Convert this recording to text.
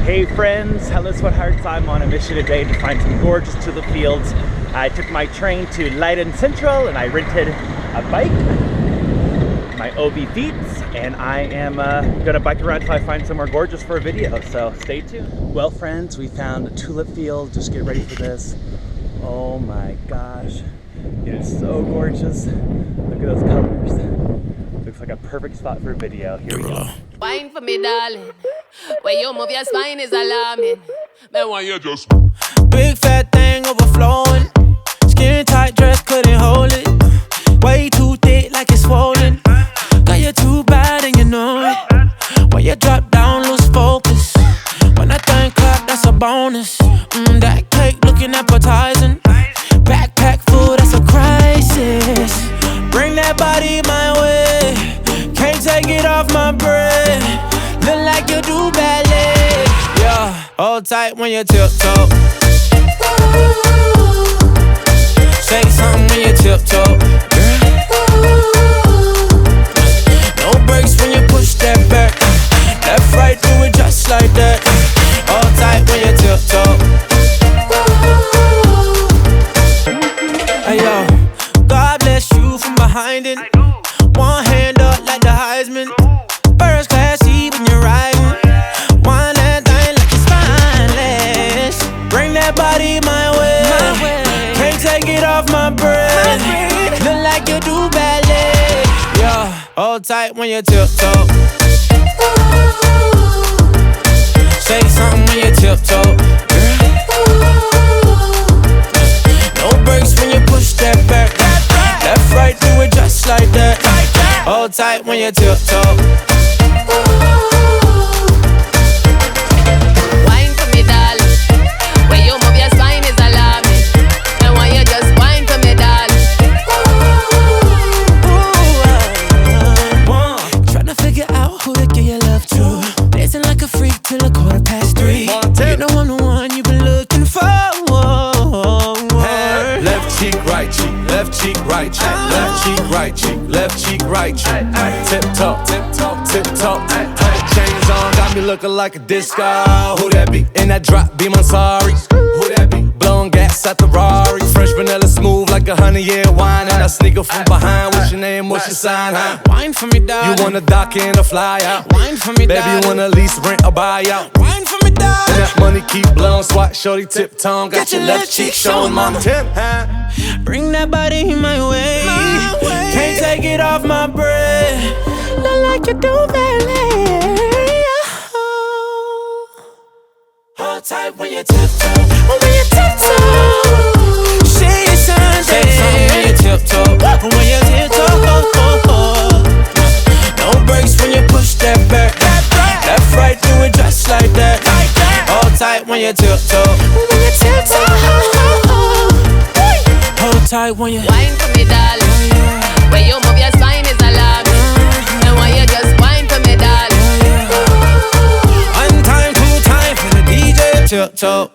Hey friends, Hello Sweethearts. I'm on a mission today to find some gorgeous tulip fields. I took my train to Leiden Central and I rented a bike, my OV Feets, and I am gonna bike around till I find somewhere gorgeous for a video, so stay tuned. Well friends, we found a tulip field. Just get ready for this. Oh my gosh, it is so gorgeous. Look at those colors. Looks like a perfect spot for a video. Here we go. Wine for me, darling. When you move your spine is alarming. Man, why you just big fat thing overflowing. Skin tight dress couldn't hold it. Way too thick like it's swollen. Got you too bad and you know it. When you drop down, lose focus. When that thing clap, that's a bonus. That cake looking appetizing. Backpack full, that's a crisis. Bring that body my way. Can't take it off my breath. Look like you do ballet. Yeah, hold tight when you tiptoe. Say something when you tiptoe. No brakes when you push that back. Left, right, do it just like that. Hold tight when you tiptoe. Hey yo, God bless you from behind it. One hand up like the Heisman. First class seat when you're riding. One that thing like it's spineless. Bring that body my way. Can't take it off my breath. Look like you do ballet. Yeah, hold tight when you tiptoe. Say something when you tiptoe. No brakes when you push that back. Left, right, do it just like that. Hold tight when you tiptoe. wine for me, darling. When you move your spine is alarming. And why you just wine for me, darling. Tryna figure out who to give your love to. Dancing like a freak till 3:15. You know I'm the one you've been looking for. Left cheek, right cheek, left cheek, right cheek, left cheek, right cheek, left cheek, right cheek. Tip top, tip top, tip top. Chains on, got me looking like a disco. Who that be? In that drop beam, I'm sorry. Who that be? Blowing gas at the Rari. Fresh vanilla smooth like 100-year wine. And I sneak up from behind. What's your name? What's your sign? Huh? Wine for me, darling. You wanna dock in or fly out? Wine for me, darling. Baby, you wanna lease, rent, or buy out? Wine for me, darling. And that money keep blowing, swat, shorty, tip tongue. Got your left cheek showing, mama. Tip, huh? Bring that body my way. Can't take it off my breath. Look like you do ballet. Hold tight when you tiptoe. When you tiptoe. Say your sign, say something when you tiptoe. When you tiptoe. No brakes when you push that back. Left, right, do it just like that. Hold tight when you tiptoe. When you tiptoe. Hold tight when you Wine for me, darling. When you move your spine is alarming. And why you just wine for me, darling. one time, two time for the DJ. Tiptoe.